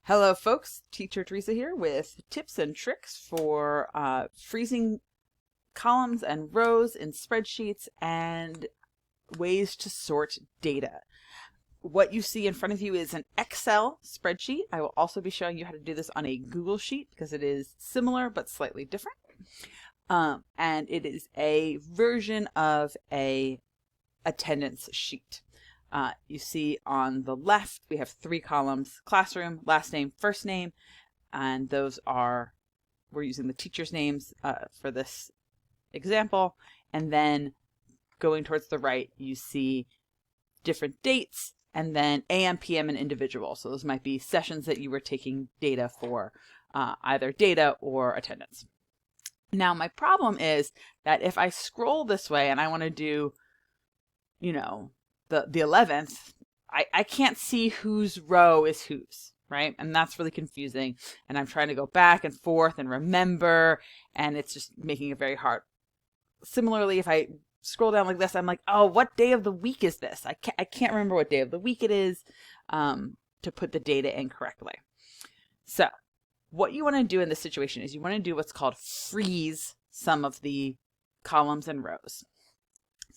Hello folks, Teacher Teresa here with tips and tricks for freezing columns and rows in spreadsheets and ways to sort data. What you see in front of you is an Excel spreadsheet. I will also be showing you how to do this on a Google Sheet because it is similar but slightly different. And it is a version of a attendance sheet. You see on the left, we have 3 columns: classroom, last name, first name, and those are, we're using the teachers' names for this example. And then going towards the right, you see different dates, and then AM, PM, and individual. So those might be sessions that you were taking data for, either data or attendance. Now, my problem is that if I scroll this way and I want to do, the 11th, I can't see whose row is whose, right? And that's really confusing. And I'm trying to go back and forth and remember, and it's just making it very hard. Similarly, if I scroll down like this, I'm like, oh, what day of the week is this? I can't remember what day of the week it is to put the data in correctly. So what you want to do in this situation is you want to do what's called freeze some of the columns and rows.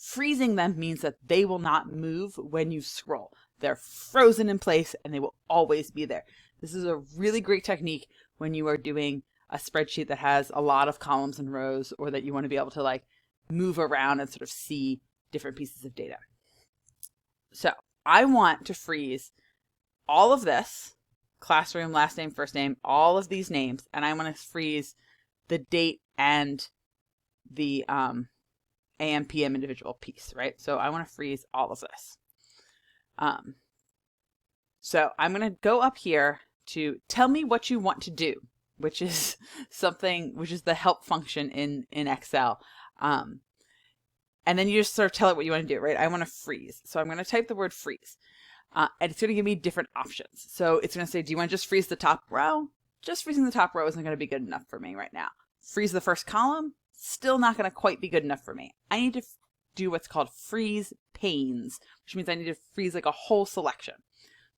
Freezing them means that they will not move when you scroll. They're frozen in place and they will always be there. This is a really great technique when you are doing a spreadsheet that has a lot of columns and rows, or that you want to be able to like move around and sort of see different pieces of data. So I want to freeze all of this: classroom, last name, first name, all of these names, and I want to freeze the date and the AM, PM, individual piece, right? So I want to freeze all of this. So I'm going to go up here to tell me what you want to do, which is the help function in Excel. And then you just sort of tell it what you want to do, right? I want to freeze. So I'm going to type the word freeze. And it's going to give me different options. So it's going to say, do you want to just freeze the top row? Just freezing the top row isn't going to be good enough for me right now. Freeze the first column? Still not going to quite be good enough for me. I need to do what's called freeze panes, which means I need to freeze like a whole selection.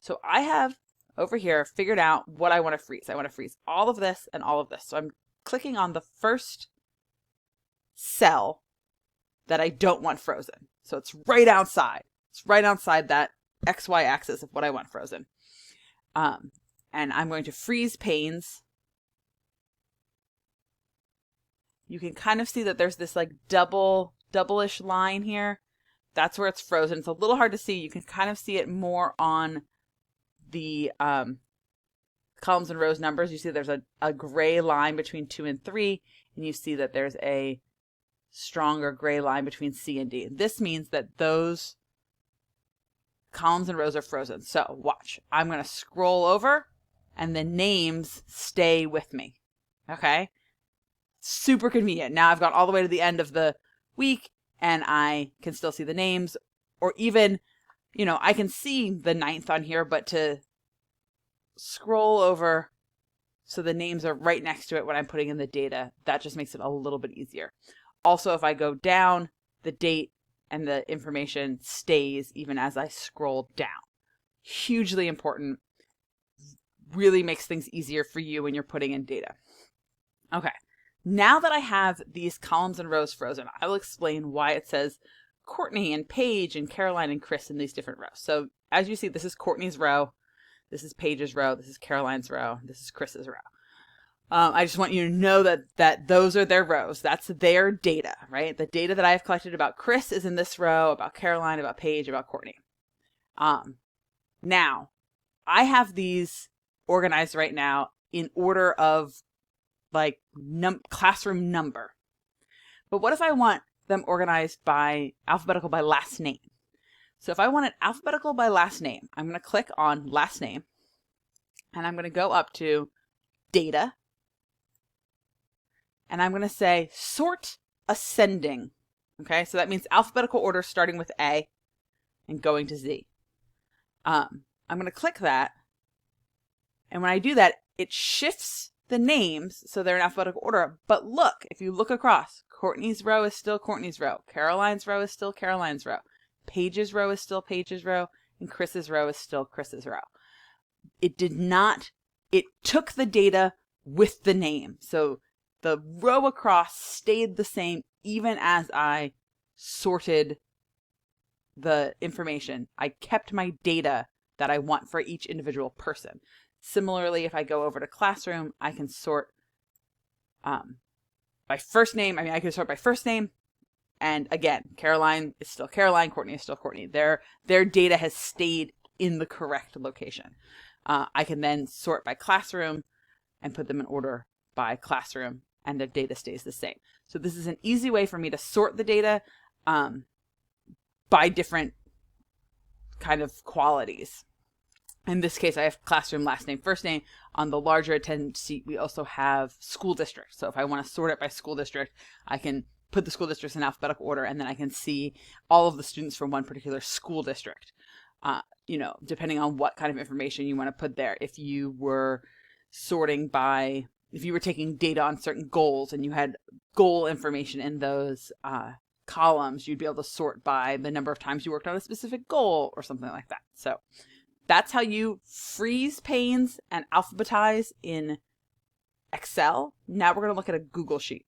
So I have over here figured out what I want to freeze. I want to freeze all of this and all of this. So I'm clicking on the first cell that I don't want frozen. So it's right outside. It's right outside that XY axis of what I want frozen. And I'm going to freeze panes. You can kind of see that there's this like double-ish line here. That's where it's frozen. It's a little hard to see. You can kind of see it more on the columns and rows numbers. You see there's a gray line between 2 and 3, and you see that there's a stronger gray line between C and D. This means that those columns and rows are frozen. So watch. I'm going to scroll over, and the names stay with me. Okay? Super convenient. Now I've got all the way to the end of the week and I can still see the names, or even, I can see the 9th on here, but to scroll over so the names are right next to it when I'm putting in the data, that just makes it a little bit easier. Also, if I go down, the date and the information stays even as I scroll down. Hugely important. Really makes things easier for you when you're putting in data. Okay. Now that I have these columns and rows frozen, I will explain why it says Courtney and Paige and Caroline and Chris in these different rows. So as you see, this is Courtney's row, this is Paige's row, this is Caroline's row, this is Chris's row. I just want you to know that those are their rows. That's their data, right? The data that I have collected about Chris is in this row, about Caroline, about Paige, about Courtney. Now, I have these organized right now in order of like classroom number. But what if I want them organized by alphabetical by last name? So if I want it alphabetical by last name, I'm going to click on last name, and I'm going to go up to data, and I'm going to say sort ascending. Okay, so that means alphabetical order starting with A and going to Z. I'm going to click that, and when I do that, it shifts the names so they're in alphabetical order. But look, if you look across, Courtney's row is still Courtney's row, Caroline's row is still Caroline's row, Paige's row is still Paige's row, and Chris's row is still Chris's row. It did not it took the data with the name. So the row across stayed the same even as I sorted the information. I kept my data that I want for each individual person. Similarly, if I go over to Classroom, I can sort by first name. I mean, I can sort by first name. And again, Caroline is still Caroline, Courtney is still Courtney. Their data has stayed in the correct location. I can then sort by classroom and put them in order by classroom, and their data stays the same. So this is an easy way for me to sort the data by different kind of qualities. In this case, I have classroom, last name, first name. On the larger attendance sheet, we also have school district. So if I want to sort it by school district, I can put the school districts in alphabetical order, and then I can see all of the students from one particular school district. You know, depending on what kind of information you want to put there. If you were sorting by, if you were taking data on certain goals and you had goal information in those columns, you'd be able to sort by the number of times you worked on a specific goal or something like that. So that's how you freeze panes and alphabetize in Excel. Now we're going to look at a Google Sheet.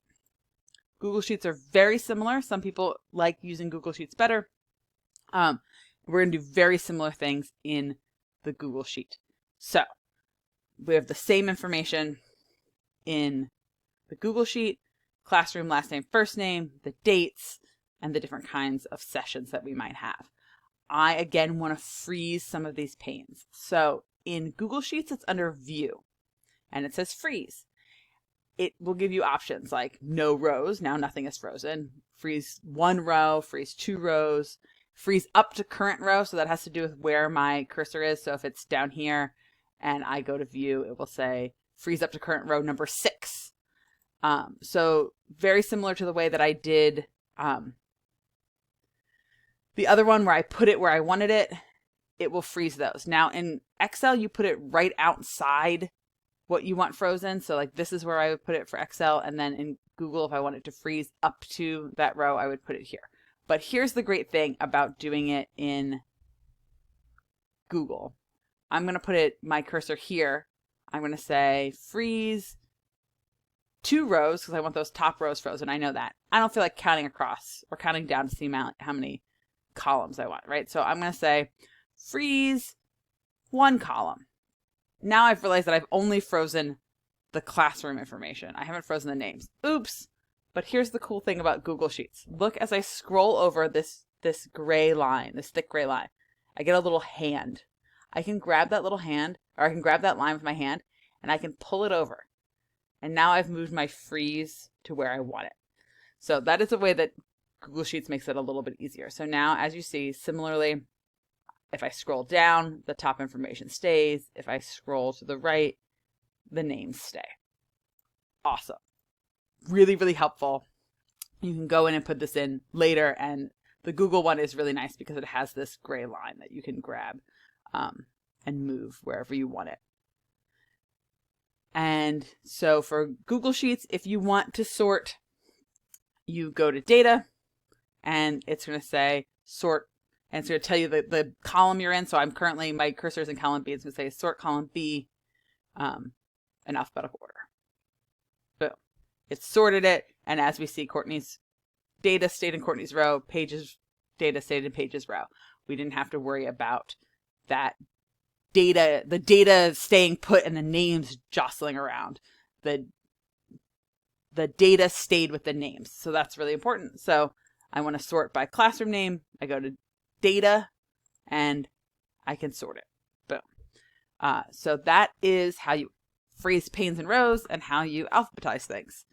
Google Sheets are very similar. Some people like using Google Sheets better. We're going to do very similar things in the Google Sheet. So we have the same information in the Google Sheet: classroom, last name, first name, the dates, and the different kinds of sessions that we might have. I, again, want to freeze some of these panes. So in Google Sheets, it's under View, and it says Freeze. It will give you options like no rows. Now nothing is frozen. Freeze one row, freeze two rows, freeze up to current row. So that has to do with where my cursor is. So if it's down here and I go to View, it will say freeze up to current row number 6. So very similar to the way that I did the other one where I put it where I wanted it. It will freeze those. Now in Excel, you put it right outside what you want frozen. So like this is where I would put it for Excel. And then in Google, if I want it to freeze up to that row, I would put it here. But here's the great thing about doing it in Google. I'm going to put my cursor here. I'm going to say freeze 2 rows because I want those top rows frozen. I know that. I don't feel like counting across or counting down to see how many columns I want, right? So I'm going to say freeze 1 column. Now I've realized that I've only frozen the classroom information. I haven't frozen the names. Oops. But here's the cool thing about Google Sheets. Look as I scroll over this gray line, this thick gray line. I get a little hand. I can grab that little hand, or I can grab that line with my hand, and I can pull it over. And now I've moved my freeze to where I want it. So that is a way that Google Sheets makes it a little bit easier. So now, as you see, similarly, if I scroll down, the top information stays. If I scroll to the right, the names stay. Awesome. Really, really helpful. You can go in and put this in later, and the Google one is really nice because it has this gray line that you can grab and move wherever you want it. And so for Google Sheets, if you want to sort, you go to Data, and it's going to say Sort, and it's going to tell you the column you're in. So I'm currently, my cursor is in column B. It's going to say Sort column B in alphabetical order. Boom. It's sorted it, and as we see, Courtney's data stayed in Courtney's row, Paige's data stayed in Paige's row. We didn't have to worry about that data, the data staying put and the names jostling around. The data stayed with the names. So that's really important. So I want to sort by classroom name. I go to Data, and I can sort it. Boom. So that is how you freeze panes and rows and how you alphabetize things.